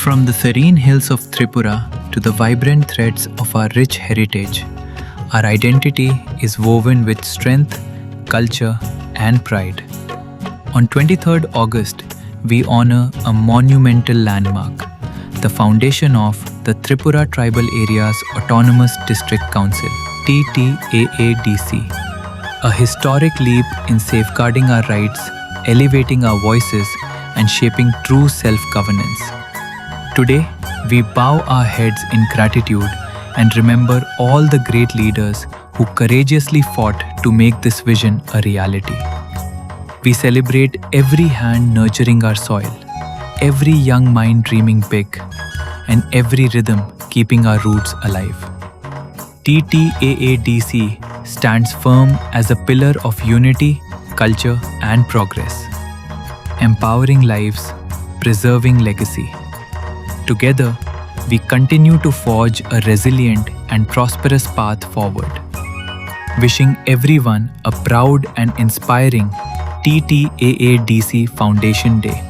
From the serene hills of Tripura to the vibrant threads of our rich heritage, our identity is woven with strength, culture, and pride. On 23rd August, we honor a monumental landmark, the foundation of the Tripura Tribal Areas Autonomous District Council, Ttaadc, a historic leap in safeguarding our rights, elevating our voices, and shaping true self-governance. Today, we bow our heads in gratitude and remember all the great leaders who courageously fought to make this vision a reality. We celebrate every hand nurturing our soil, every young mind dreaming big, and every rhythm keeping our roots alive. Ttaadc stands firm as a pillar of unity, culture, and progress, empowering lives, preserving legacy. Together, we continue to forge a resilient and prosperous path forward. Wishing everyone a proud and inspiring Ttaadc Foundation Day.